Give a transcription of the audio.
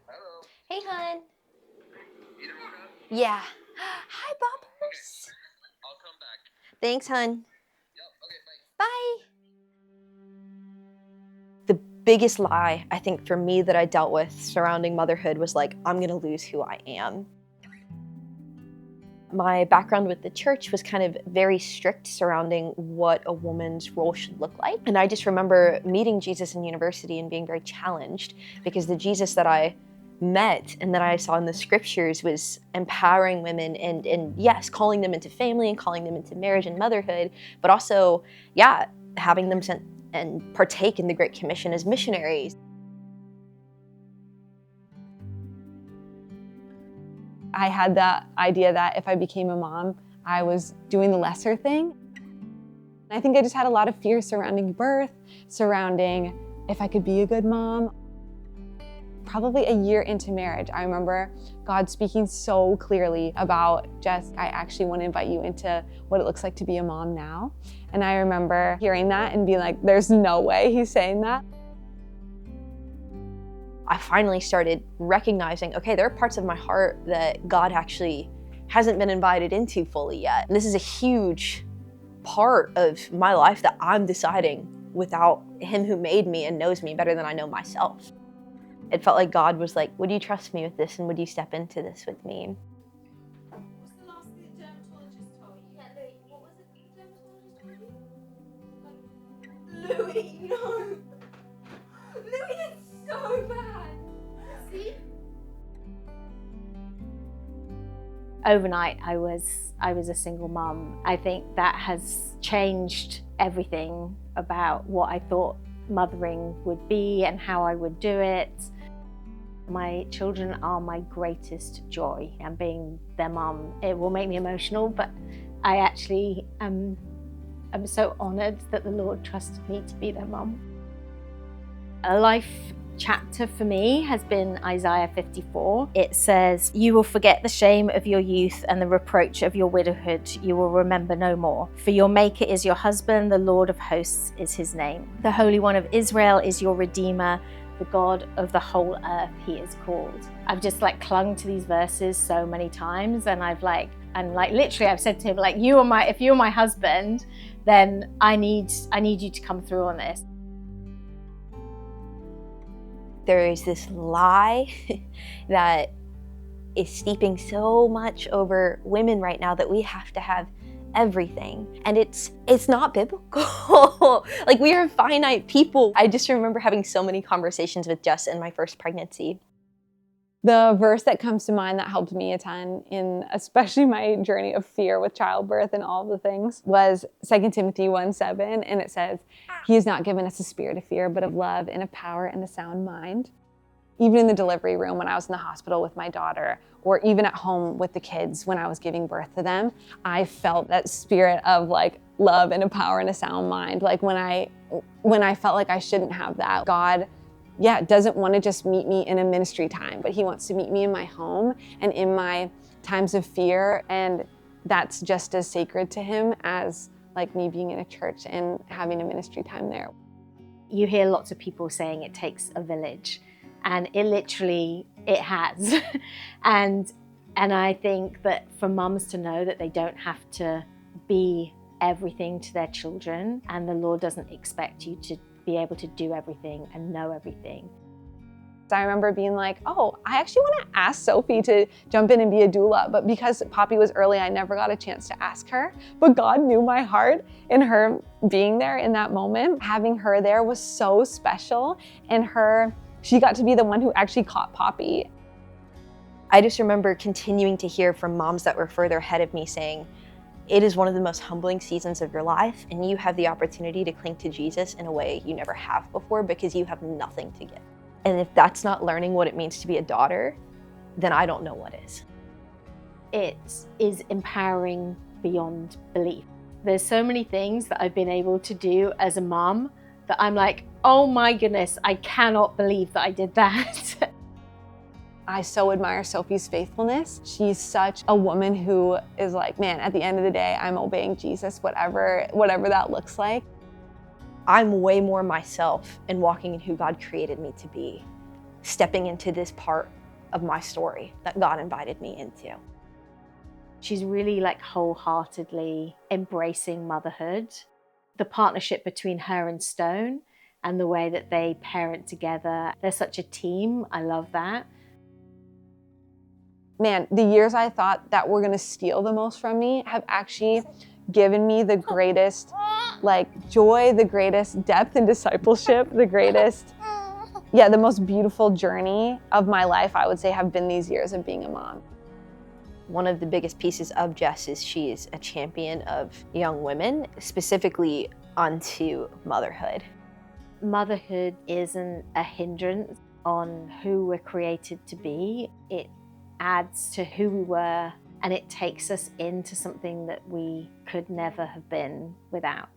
Hello. Hey, hun. You done woke up? Yeah. Hi, Boppers. I'll come back. Thanks, hun. Yep, okay, bye. Bye. The biggest lie, I think, for me that I dealt with surrounding motherhood was like, I'm gonna lose who I am. My background with the church was kind of very strict surrounding what a woman's role should look like. And I just remember meeting Jesus in university and being very challenged because the Jesus that I met and that I saw in the scriptures was empowering women and yes, calling them into family and calling them into marriage and motherhood, but also, yeah, having them sent and partake in the Great Commission as missionaries. I had that idea that if I became a mom, I was doing the lesser thing. I think I just had a lot of fear surrounding birth, surrounding if I could be a good mom. Probably a year into marriage, I remember God speaking so clearly about, Jess, I actually want to invite you into what it looks like to be a mom now. And I remember hearing that and being like, there's no way he's saying that. I finally started recognizing, okay, there are parts of my heart that God actually hasn't been invited into fully yet. And this is a huge part of my life that I'm deciding without Him who made me and knows me better than I know myself. It felt like God was like, would you trust me with this and would you step into this with me? What's the last thing the dermatologist told you? Yeah, Louis. What was it the dermatologist told you? Louis, no! Louis is so bad! See? Overnight, I was a single mum. I think that has changed everything about what I thought mothering would be and how I would do it. My children are my greatest joy, and being their mum, it will make me emotional, but I actually am so honoured that the Lord trusted me to be their mum. A life chapter for me has been Isaiah 54. It says, "You will forget the shame of your youth and the reproach of your widowhood you will remember no more. For your Maker is your husband, the Lord of hosts is his name. The Holy One of Israel is your Redeemer, the God of the whole earth he is called." I've just clung to these verses so many times, and literally I've said to him, if you're my husband, then I need you to come through on this. There is this lie that is steeping so much over women right now that we have to have everything. And it's not biblical. We are finite people. I just remember having so many conversations with Jess in my first pregnancy. The verse that comes to mind that helped me a ton in especially my journey of fear with childbirth and all the things was 2 Timothy 1:7, and it says, "He has not given us a spirit of fear, but of love and of power and a sound mind." Even in the delivery room when I was in the hospital with my daughter, or even at home with the kids when I was giving birth to them, I felt that spirit of love and a power and a sound mind. When I felt like I shouldn't have that, God doesn't want to just meet me in a ministry time, but he wants to meet me in my home and in my times of fear. And that's just as sacred to him as me being in a church and having a ministry time there. You hear lots of people saying it takes a village, and it has. and I think that for mums to know that they don't have to be everything to their children, and the Lord doesn't expect you to be able to do everything and know everything. I remember being like, oh, I actually want to ask Sophie to jump in and be a doula, but because Poppy was early, I never got a chance to ask her. But God knew my heart in her being there in that moment. Having her there was so special, and she got to be the one who actually caught Poppy. I just remember continuing to hear from moms that were further ahead of me saying, it is one of the most humbling seasons of your life, and you have the opportunity to cling to Jesus in a way you never have before because you have nothing to give. And if that's not learning what it means to be a daughter, then I don't know what is. It is empowering beyond belief. There's so many things that I've been able to do as a mom that I'm like, oh my goodness, I cannot believe that I did that. I so admire Sophie's faithfulness. She's such a woman who is man, at the end of the day, I'm obeying Jesus, whatever that looks like. I'm way more myself and walking in who God created me to be stepping into this part of my story that God invited me into. She's really like wholeheartedly embracing motherhood. The partnership between her and Stone and the way that they parent together, they're such a team. I love that. Man, the years I thought that were gonna steal the most from me have actually given me the greatest joy, the greatest depth in discipleship, the greatest, the most beautiful journey of my life, I would say, have been these years of being a mom. One of the biggest pieces of Jess is she is a champion of young women, specifically onto motherhood. Motherhood isn't a hindrance on who we're created to be. It adds to who we were, and it takes us into something that we could never have been without.